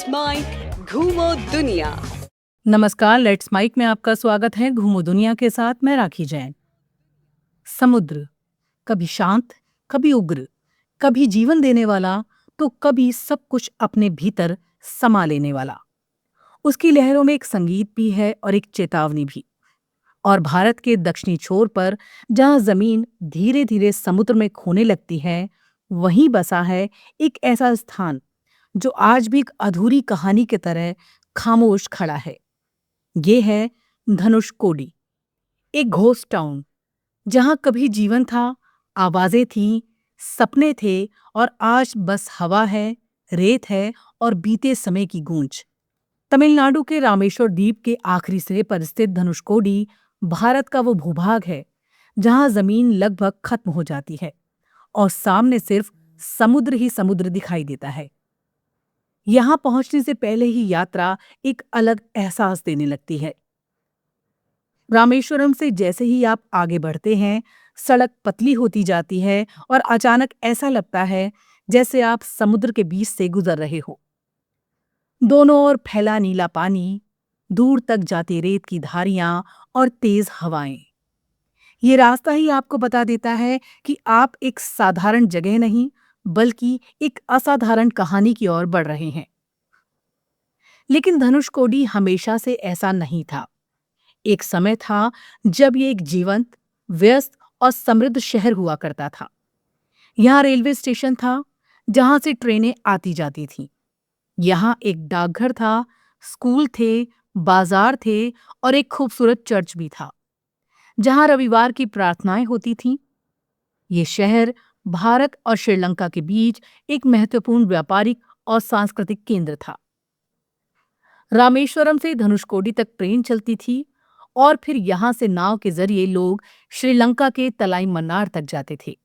Let's mic घूमो दुनिया। नमस्कार, लेट्स माइक में आपका स्वागत है। घूमो दुनिया के साथ मैं राखी जैन। समुद्र कभी शांत, कभी उग्र, कभी जीवन देने वाला, तो कभी सब कुछ अपने भीतर समा लेने वाला। उसकी लहरों में एक संगीत भी है और एक चेतावनी भी। और भारत के दक्षिणी छोर पर जहां जमीन धीरे धीरे समुद्र में खोने लगती है, वहीं बसा है एक ऐसा स्थान जो आज भी एक अधूरी कहानी की तरह खामोश खड़ा है। ये है धनुषकोडी, एक घोस्ट टाउन जहां कभी जीवन था, आवाजें थीं, सपने थे, और आज बस हवा है, रेत है और बीते समय की गूंज। तमिलनाडु के रामेश्वर द्वीप के आखिरी सिरे पर स्थित धनुषकोडी भारत का वो भूभाग है जहां जमीन लगभग खत्म हो जाती है और सामने सिर्फ समुद्र ही समुद्र दिखाई देता है। यहां पहुंचने से पहले ही यात्रा एक अलग एहसास देने लगती है। रामेश्वरम से जैसे ही आप आगे बढ़ते हैं, सड़क पतली होती जाती है और अचानक ऐसा लगता है जैसे आप समुद्र के बीच से गुजर रहे हो। दोनों ओर फैला नीला पानी, दूर तक जाती रेत की धारियां और तेज हवाएं। ये रास्ता ही आपको बता देता है कि आप एक साधारण जगह नहीं, बल्कि एक असाधारण कहानी की ओर बढ़ रहे हैं। लेकिन धनुषकोडी हमेशा से ऐसा नहीं था। एक समय था जब ये एक जीवंत, व्यस्त और समृद्ध शहर हुआ करता था। यहाँ रेलवे स्टेशन था जहां से ट्रेनें आती जाती थीं। यहाँ एक डाकघर था, स्कूल थे, बाजार थे और एक खूबसूरत चर्च भी था जहां रविवार की प्रार्थनाएं होती थीं। ये शहर भारत और श्रीलंका के बीच एक महत्वपूर्ण व्यापारिक और सांस्कृतिक केंद्र था। रामेश्वरम से धनुषकोडी तक ट्रेन चलती थी और फिर यहां से नाव के जरिए लोग श्रीलंका के तलाई मन्नार तक जाते थे।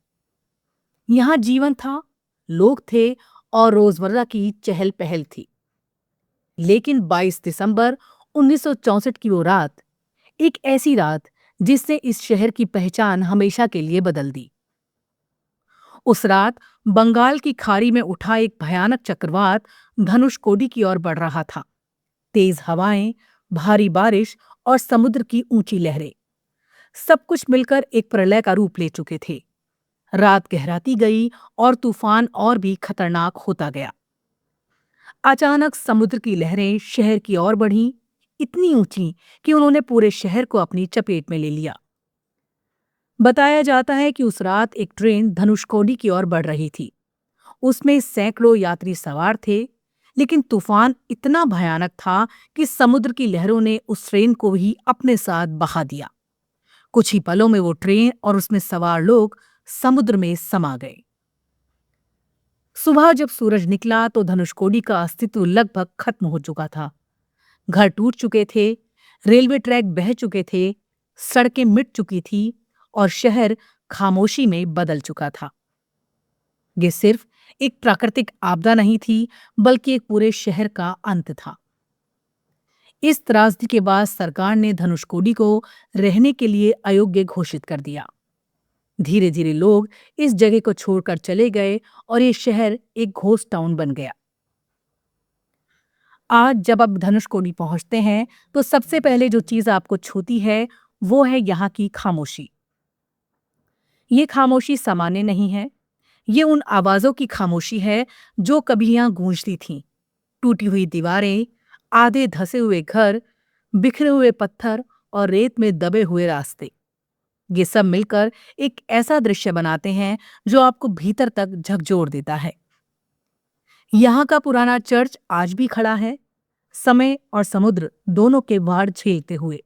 यहां जीवन था, लोग थे और रोजमर्रा की चहल पहल थी। लेकिन 22 दिसंबर 1964 की वो रात, एक ऐसी रात जिसने इस शहर की पहचान हमेशा के लिए बदल दी। उस रात बंगाल की खाड़ी में उठा एक भयानक चक्रवात धनुषकोडी की ओर बढ़ रहा था। तेज हवाएं, भारी बारिश और समुद्र की ऊंची लहरें, सब कुछ मिलकर एक प्रलय का रूप ले चुके थे। रात गहराती गई और तूफान और भी खतरनाक होता गया। अचानक समुद्र की लहरें शहर की ओर बढ़ीं, इतनी ऊंची कि उन्होंने पूरे शहर को अपनी चपेट में ले लिया। बताया जाता है कि उस रात एक ट्रेन धनुषकोडी की ओर बढ़ रही थी। उसमें सैकड़ों यात्री सवार थे, लेकिन तूफान इतना भयानक था कि समुद्र की लहरों ने उस ट्रेन को ही अपने साथ बहा दिया। कुछ ही पलों में वो ट्रेन और उसमें सवार लोग समुद्र में समा गए। सुबह जब सूरज निकला तो धनुषकोडी का अस्तित्व लगभग खत्म हो चुका था। घर टूट चुके थे, रेलवे ट्रैक बह चुके थे, सड़कें मिट चुकी थी और शहर खामोशी में बदल चुका था। ये सिर्फ एक प्राकृतिक आपदा नहीं थी, बल्कि एक पूरे शहर का अंत था। इस त्रासदी के बाद सरकार ने धनुषकोडी को रहने के लिए अयोग्य घोषित कर दिया। धीरे धीरे लोग इस जगह को छोड़कर चले गए और ये शहर एक घोस्ट टाउन बन गया। आज जब आप धनुषकोडी पहुंचते हैं तो सबसे पहले जो चीज आपको छूती है वो है यहाँ की खामोशी। ये खामोशी सामान्य नहीं है। ये उन आवाजों की खामोशी है जो कभी यहाँ गूंजती थीं। टूटी हुई दीवारें, आधे धसे हुए घर, बिखरे हुए पत्थर और रेत में दबे हुए रास्ते, ये सब मिलकर एक ऐसा दृश्य बनाते हैं जो आपको भीतर तक झकझोर देता है। यहाँ का पुराना चर्च आज भी खड़ा है, समय और समुद्र दोनों के वार झेलते हुए।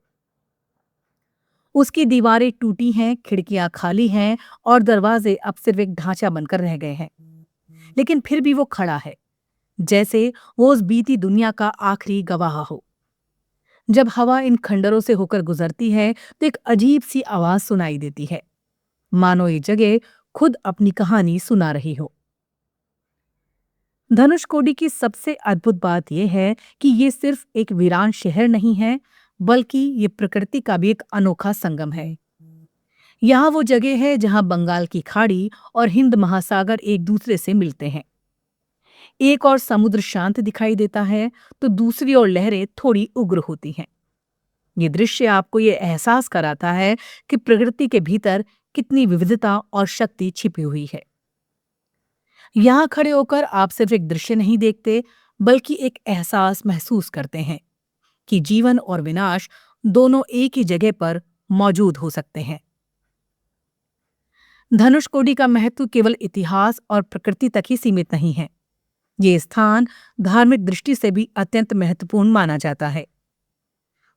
उसकी दीवारें टूटी हैं, खिड़कियां खाली हैं और दरवाजे अब सिर्फ एक ढांचा बनकर रह गए हैं। लेकिन फिर भी वो खड़ा है, जैसे वो उस बीती दुनिया का आखिरी गवाह हो। जब हवा इन खंडरों से होकर गुजरती है तो एक अजीब सी आवाज सुनाई देती है, मानो ये जगह खुद अपनी कहानी सुना रही हो। धनुषकोडी की सबसे अद्भुत बात यह है कि ये सिर्फ एक वीरान शहर नहीं है, बल्कि ये प्रकृति का भी एक अनोखा संगम है। यहाँ वो जगह है जहाँ बंगाल की खाड़ी और हिंद महासागर एक दूसरे से मिलते हैं। एक और समुद्र शांत दिखाई देता है तो दूसरी ओर लहरें थोड़ी उग्र होती हैं। ये दृश्य आपको ये एहसास कराता है कि प्रकृति के भीतर कितनी विविधता और शक्ति छिपी हुई है। यहाँ खड़े होकर आप सिर्फ एक दृश्य नहीं देखते, बल्कि एक एहसास महसूस करते हैं कि जीवन और विनाश दोनों एक ही जगह पर मौजूद हो सकते हैं। धनुषकोडी का महत्व केवल इतिहास और प्रकृति तक ही सीमित नहीं है। ये स्थान धार्मिक दृष्टि से भी अत्यंत महत्वपूर्ण माना जाता है।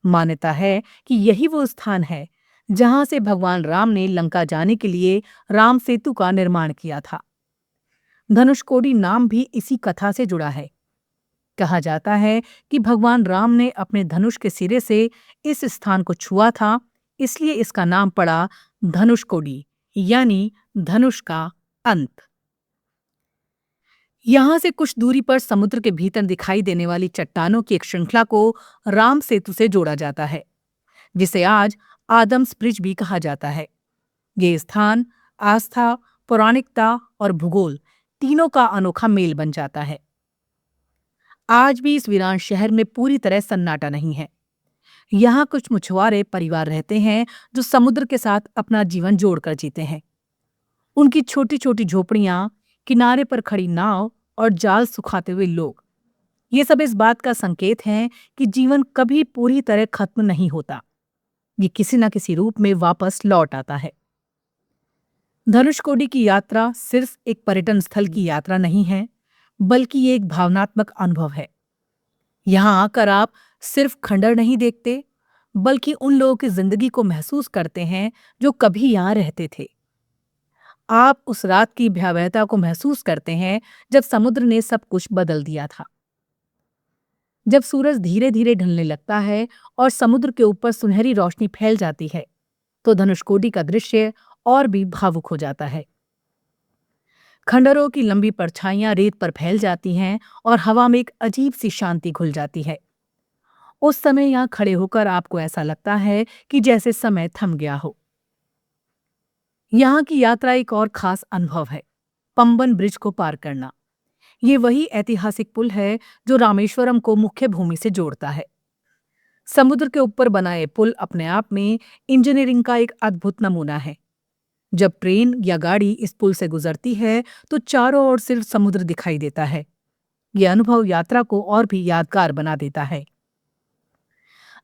मान्यता है कि यही वो स्थान है जहां से भगवान राम ने लंका जाने के लिए राम सेतु का निर्माण किया था। धनुषकोडी नाम भी इसी कथा से जुड़ा है। कहा जाता है कि भगवान राम ने अपने धनुष के सिरे से इस स्थान को छुआ था, इसलिए इसका नाम पड़ा धनुषकोडी, यानी धनुष का अंत। यहां से कुछ दूरी पर समुद्र के भीतर दिखाई देने वाली चट्टानों की एक श्रृंखला को राम सेतु से जोड़ा जाता है, जिसे आज आदम्स ब्रिज भी कहा जाता है। ये स्थान आस्था, पौराणिकता और भूगोल तीनों का अनोखा मेल बन जाता है। आज भी इस वीरान शहर में पूरी तरह सन्नाटा नहीं है। यहाँ कुछ मछुआरे परिवार रहते हैं जो समुद्र के साथ अपना जीवन जोड़कर जीते हैं। उनकी छोटी छोटी झोपड़ियां, किनारे पर खड़ी नाव और जाल सुखाते हुए लोग, ये सब इस बात का संकेत हैं कि जीवन कभी पूरी तरह खत्म नहीं होता। ये किसी न किसी रूप में वापस लौट आता है। धनुषकोडी की यात्रा सिर्फ एक पर्यटन स्थल की यात्रा नहीं है, बल्कि ये एक भावनात्मक अनुभव है। यहाँ आकर आप सिर्फ खंडहर नहीं देखते, बल्कि उन लोगों की जिंदगी को महसूस करते हैं जो कभी यहाँ रहते थे। आप उस रात की भयावहता को महसूस करते हैं जब समुद्र ने सब कुछ बदल दिया था। जब सूरज धीरे धीरे ढलने लगता है और समुद्र के ऊपर सुनहरी रोशनी फैल जाती है, तो धनुषकोडी का दृश्य और भी भावुक हो जाता है। खंडहरों की लंबी परछाइयां रेत पर फैल जाती हैं और हवा में एक अजीब सी शांति घुल जाती है। उस समय यहाँ खड़े होकर आपको ऐसा लगता है कि जैसे समय थम गया हो। यहाँ की यात्रा एक और खास अनुभव है, पंबन ब्रिज को पार करना। ये वही ऐतिहासिक पुल है जो रामेश्वरम को मुख्य भूमि से जोड़ता है। समुद्र के ऊपर बनाए पुल अपने आप में इंजीनियरिंग का एक अद्भुत नमूना है। जब ट्रेन या गाड़ी इस पुल से गुजरती है तो चारों ओर सिर्फ समुद्र दिखाई देता है। यह अनुभव यात्रा को और भी यादगार बना देता है।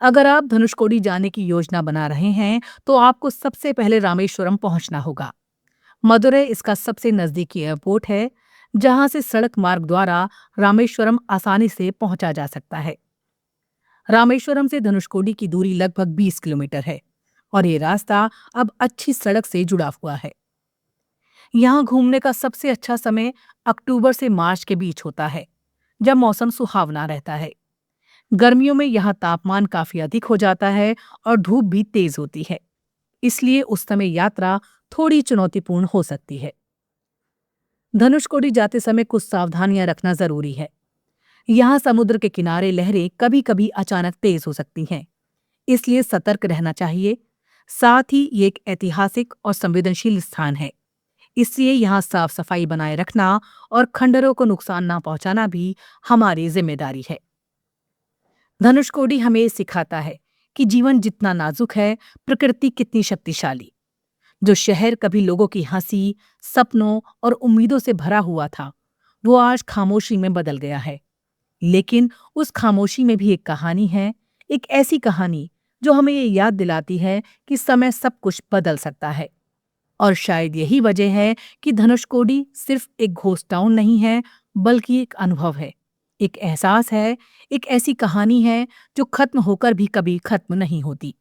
अगर आप धनुषकोडी जाने की योजना बना रहे हैं तो आपको सबसे पहले रामेश्वरम पहुंचना होगा। मदुरै इसका सबसे नजदीकी एयरपोर्ट है, जहां से सड़क मार्ग द्वारा रामेश्वरम आसानी से पहुंचा जा सकता है। रामेश्वरम से धनुषकोडी की दूरी लगभग 20 किलोमीटर है और ये रास्ता अब अच्छी सड़क से जुड़ा हुआ है। यहाँ घूमने का सबसे अच्छा समय अक्टूबर से मार्च के बीच होता है, जब मौसम सुहावना रहता है। गर्मियों में यहाँ तापमान काफी अधिक हो जाता है और धूप भी तेज होती है, इसलिए उस समय यात्रा थोड़ी चुनौतीपूर्ण हो सकती है। धनुषकोडी जाते समय कुछ सावधानियां रखना जरूरी है। यहाँ समुद्र के किनारे लहरें कभी कभी अचानक तेज हो सकती हैं, इसलिए सतर्क रहना चाहिए। साथ ही ये एक ऐतिहासिक और संवेदनशील स्थान है, इसलिए यहाँ साफ सफाई बनाए रखना और खंडहरों को नुकसान न पहुंचाना भी हमारी जिम्मेदारी है। धनुषकोडी हमें सिखाता है कि जीवन जितना नाजुक है, प्रकृति कितनी शक्तिशाली। जो शहर कभी लोगों की हंसी, सपनों और उम्मीदों से भरा हुआ था, वो आज खामोशी में बदल गया है। लेकिन उस खामोशी में भी एक कहानी है, एक ऐसी कहानी जो हमें ये याद दिलाती है कि समय सब कुछ बदल सकता है। और शायद यही वजह है कि धनुषकोडी सिर्फ एक घोस्ट टाउन नहीं है, बल्कि एक अनुभव है, एक एहसास है, एक ऐसी कहानी है जो खत्म होकर भी कभी खत्म नहीं होती।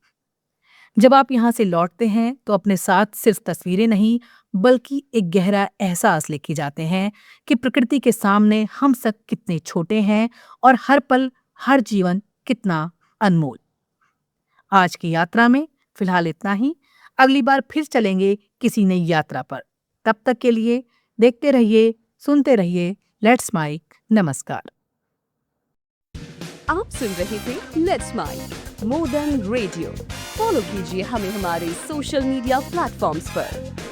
जब आप यहाँ से लौटते हैं तो अपने साथ सिर्फ तस्वीरें नहीं, बल्कि एक गहरा एहसास लेके जाते हैं कि प्रकृति के सामने हम सब कितने छोटे हैं और हर पल, हर जीवन कितना अनमोल। आज की यात्रा में फिलहाल इतना ही। अगली बार फिर चलेंगे किसी नई यात्रा पर। तब तक के लिए देखते रहिए, सुनते रहिए लेट्स माइक। नमस्कार। आप सुन रहे थे let's mic more than radio. Follow कीजिए हमें हमारे सोशल मीडिया प्लेटफॉर्म्स पर।